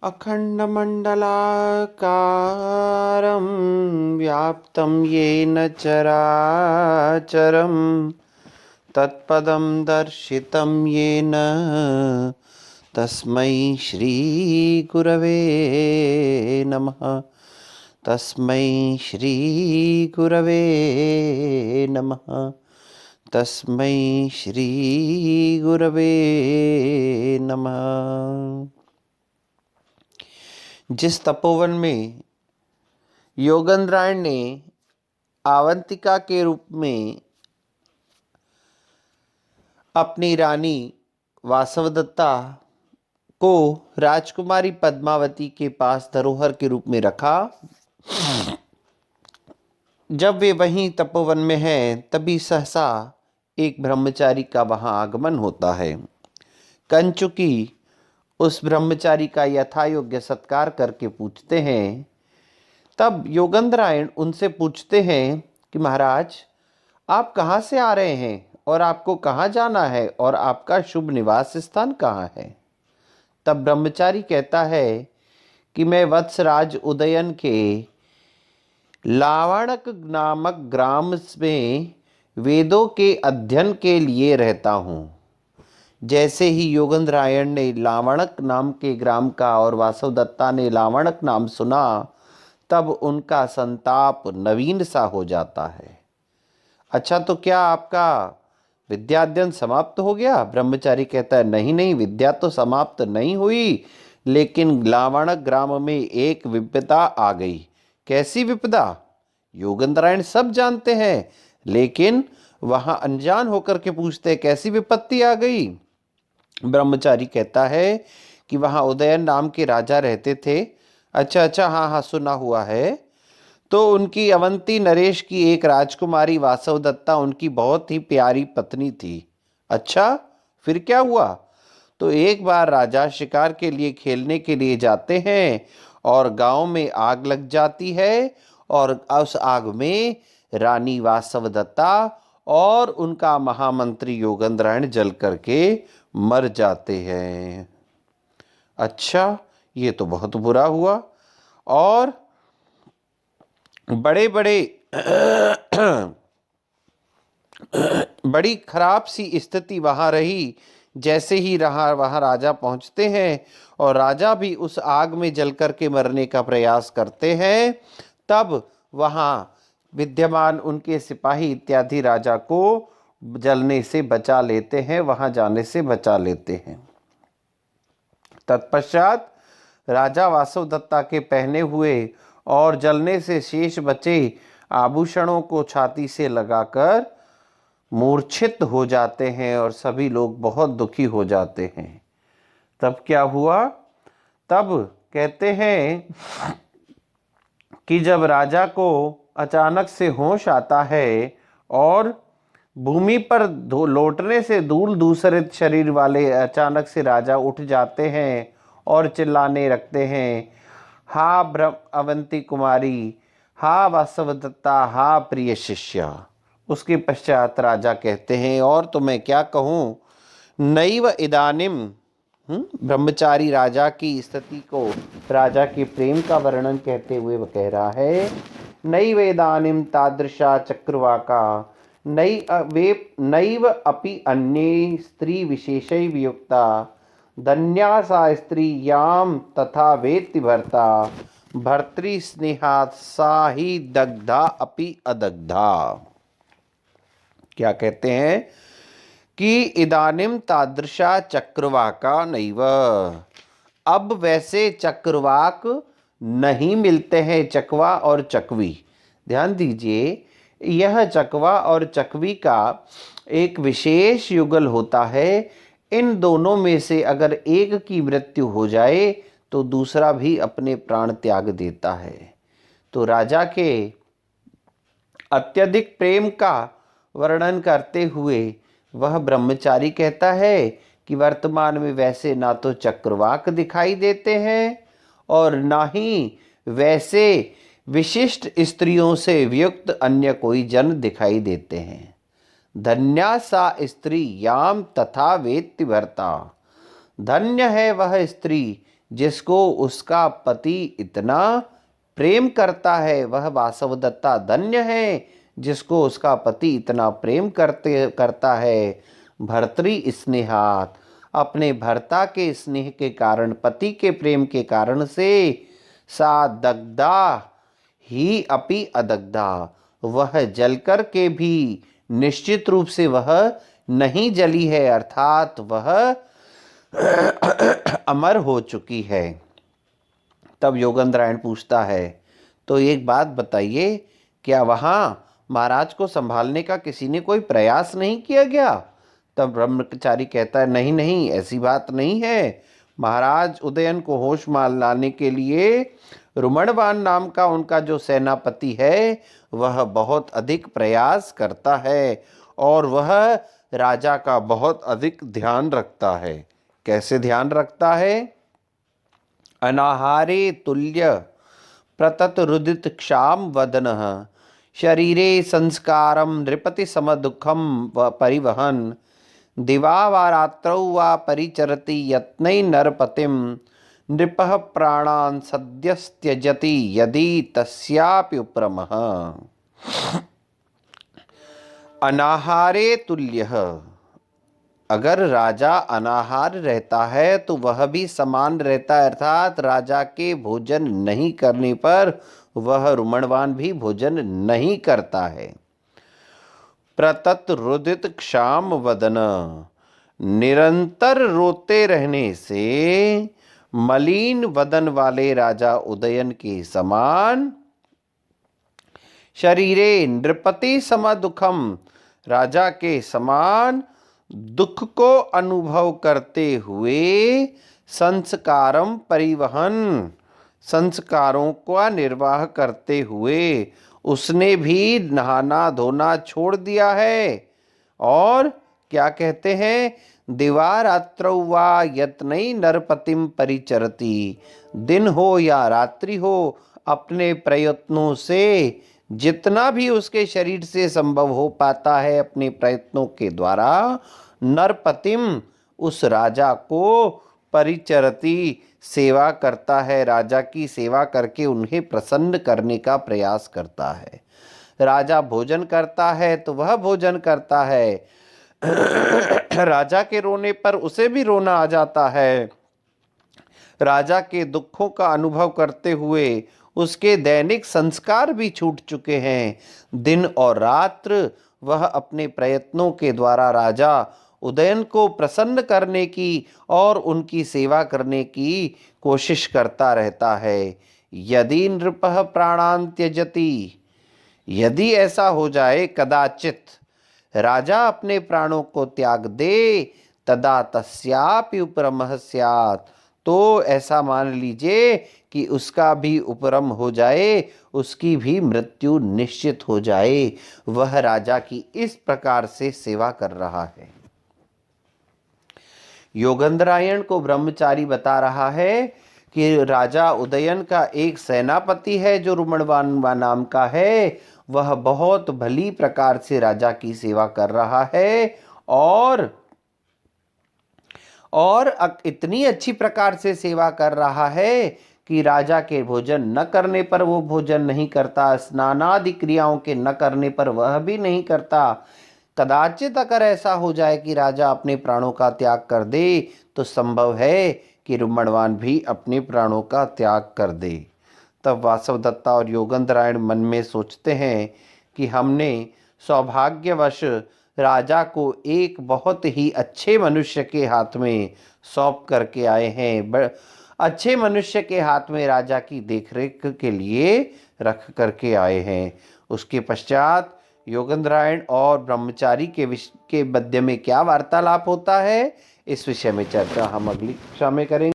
अखण्डमण्डलाकारं व्याप्तं येन चराचरं तत्पदं दर्शितं येन तस्मै श्रीगुरवे नमः। तस्मै श्रीगुरवे नमः। तस्मै श्रीगुरवे नमः। जिस तपोवन में योगेंद्रायण ने अवंतिका के रूप में अपनी रानी वासवदत्ता को राजकुमारी पद्मावती के पास धरोहर के रूप में रखा, जब वे वहीं तपोवन में हैं तभी सहसा एक ब्रह्मचारी का वहां आगमन होता है। कंचुकी उस ब्रह्मचारी का यथायोग्य सत्कार करके पूछते हैं। तब योगेंद्रायण उनसे पूछते हैं कि महाराज, आप कहाँ से आ रहे हैं और आपको कहाँ जाना है और आपका शुभ निवास स्थान कहाँ है। तब ब्रह्मचारी कहता है कि मैं वत्सराज उदयन के लावणक नामक ग्राम में वेदों के अध्ययन के लिए रहता हूँ। जैसे ही योगेंद्रायण ने लावणक नाम के ग्राम का और वासवदत्ता ने लावणक नाम सुना, तब उनका संताप नवीन सा हो जाता है। अच्छा, तो क्या आपका विद्याध्ययन समाप्त हो गया? ब्रह्मचारी कहता है, नहीं नहीं, विद्या तो समाप्त नहीं हुई, लेकिन लावणक ग्राम में एक विपदा आ गई। कैसी विपदा? योगेंद्रायण सब जानते हैं, लेकिन वहां अनजान होकर के पूछते हैं, कैसी विपत्ति आ गई? ब्रह्मचारी कहता है कि वहां उदयन नाम के राजा रहते थे। अच्छा अच्छा, हाँ हाँ, सुना हुआ है। तो उनकी अवंती नरेश की एक राजकुमारी वासवदत्ता उनकी बहुत ही प्यारी पत्नी थी। अच्छा, फिर क्या हुआ? तो एक बार राजा शिकार के लिए खेलने के लिए जाते हैं और गांव में आग लग जाती है, और उस आग में रानी वासवदत्ता और उनका महामंत्री योगेंद्रायण जल करके मर जाते हैं। अच्छा, ये तो बहुत बुरा हुआ। और बड़े बड़े बड़ी खराब सी स्थिति वहां रही। जैसे ही वहां राजा पहुंचते हैं और राजा भी उस आग में जल करके मरने का प्रयास करते हैं, तब वहां विद्यमान उनके सिपाही इत्यादि राजा को जलने से बचा लेते हैं, वहां जाने से बचा लेते हैं। तत्पश्चात राजा वासवदत्ता के पहने हुए और जलने से शेष बचे आभूषणों को छाती से लगाकर मूर्छित हो जाते हैं और सभी लोग बहुत दुखी हो जाते हैं। तब क्या हुआ? तब कहते हैं कि जब राजा को अचानक से होश आता है और भूमि पर लौटने से दूर दूसरे शरीर वाले अचानक से राजा उठ जाते हैं और चिल्लाने लगते हैं, हा अवंती कुमारी, हा वासवदत्ता, हा प्रिय शिष्य। उसके पश्चात राजा कहते हैं, और तो मैं क्या कहूँ, नैव इदानिम। ब्रह्मचारी राजा की स्थिति को, राजा के प्रेम का वर्णन कहते हुए वह कह रहा है, नैव इदानिम तादृशा चक्रवाका नैव अपि अन्ये स्त्री विशेषै वियुक्ता धन्या सा स्त्री याम तथा वेत्ति भर्ता भर्तृ स्नेहात् सा ही दग्धा अपि अदग्धा। क्या कहते हैं कि इदानिम तादृशा चक्रवाका नैव, अब वैसे चक्रवाक नहीं मिलते हैं। चकवा और चकवी, ध्यान दीजिए, यह चकवा और चकवी का एक विशेष युगल होता है। इन दोनों में से अगर एक की मृत्यु हो जाए तो दूसरा भी अपने प्राण त्याग देता है। तो राजा के अत्यधिक प्रेम का वर्णन करते हुए वह ब्रह्मचारी कहता है कि वर्तमान में वैसे ना तो चक्रवाक दिखाई देते हैं और ना ही वैसे विशिष्ट स्त्रियों से वियुक्त अन्य कोई जन दिखाई देते हैं। धन्या सा स्त्री याम तथा वेत्ति भर्ता, धन्य है वह स्त्री जिसको उसका पति इतना प्रेम करता है, वह वासवदत्ता धन्य है जिसको उसका पति इतना प्रेम करता है। भर्तृ स्नेहात्, अपने भर्ता के स्नेह के कारण, पति के प्रेम के कारण से, सा दग्धा ही अपि अदग्धा, वह जलकर के भी निश्चित रूप से वह नहीं जली है, अर्थात वह अमर हो चुकी है। तब योगेंद्रायण पूछता है, तो एक बात बताइए, क्या वहाँ महाराज को संभालने का किसी ने कोई प्रयास नहीं किया गया? तब ब्रह्मचारी कहता है, नहीं नहीं, ऐसी बात नहीं है। महाराज उदयन को होश में लाने के लिए रुमणवान नाम का उनका जो सेनापति है वह बहुत अधिक प्रयास करता है और वह राजा का बहुत अधिक ध्यान रखता है। कैसे ध्यान रखता है? अनाहारे तुल्य प्रतत रुदित क्षाम वदनः, शरीरे संस्कारम नृपति समदुखम व परिवहन, दिवा वा रात्रौ वा परिचरति यत्नै नरपतिम, नृपः प्राणान् सद्यस्त्यजति यदि तस्यापि उपरमः। अनाहारे तुल्यः, अगर राजा अनाहार रहता है तो वह भी समान रहता है, अर्थात राजा के भोजन नहीं करने पर वह रुमणवान भी भोजन नहीं करता है। प्रतत रुदित क्षाम वदन, निरंतर रोते रहने से मलिन वदन वाले राजा उदयन के समान, शरीरे नृपति सम दुखम, राजा के समान दुख को अनुभव करते हुए, संस्कारम परिवहन, संस्कारों का निर्वाह करते हुए उसने भी नहाना धोना छोड़ दिया है। और क्या कहते हैं? दिवा रात्रौ वा यत्नै नरपतिम परिचरति, दिन हो या रात्रि हो, अपने प्रयत्नों से जितना भी उसके शरीर से संभव हो पाता है, अपने प्रयत्नों के द्वारा नरपतिम, उस राजा को परिचरति, सेवा करता है, राजा की सेवा करके उन्हें प्रसन्न करने का प्रयास करता है। राजा भोजन करता है तो वह भोजन करता है, राजा के रोने पर उसे भी रोना आ जाता है, राजा के दुखों का अनुभव करते हुए उसके दैनिक संस्कार भी छूट चुके हैं। दिन और रात्र वह अपने प्रयत्नों के द्वारा राजा उदयन को प्रसन्न करने की और उनकी सेवा करने की कोशिश करता रहता है। यदि नृपः प्राणान् त्यजति, यदि ऐसा हो जाए, कदाचित राजा अपने प्राणों को त्याग दे, तदा तस्यापि उपरमः स्यात्, तो ऐसा मान लीजिए कि उसका भी उपरम हो जाए, उसकी भी मृत्यु निश्चित हो जाए। वह राजा की इस प्रकार से सेवा कर रहा है। योगेंद्रायण को ब्रह्मचारी बता रहा है कि राजा उदयन का एक सेनापति है जो रुमणवान नाम का है, वह बहुत भली प्रकार से राजा की सेवा कर रहा है और इतनी अच्छी प्रकार से सेवा कर रहा है कि राजा के भोजन न करने पर वो भोजन नहीं करता, स्नानादि क्रियाओं के न करने पर वह भी नहीं करता। कदाचित अगर ऐसा हो जाए कि राजा अपने प्राणों का त्याग कर दे तो संभव है कि रुमणवान भी अपने प्राणों का त्याग कर दे। तब वासवदत्ता और योगेंद्रायण मन में सोचते हैं कि हमने सौभाग्यवश राजा को एक बहुत ही अच्छे मनुष्य के हाथ में सौंप करके आए हैं, अच्छे मनुष्य के हाथ में राजा की देखरेख के लिए रख करके आए हैं। उसके पश्चात योगेंद्रायण और ब्रह्मचारी के मध्य में क्या वार्तालाप होता है, इस विषय में चर्चा हम अगली कक्षा में करेंगे।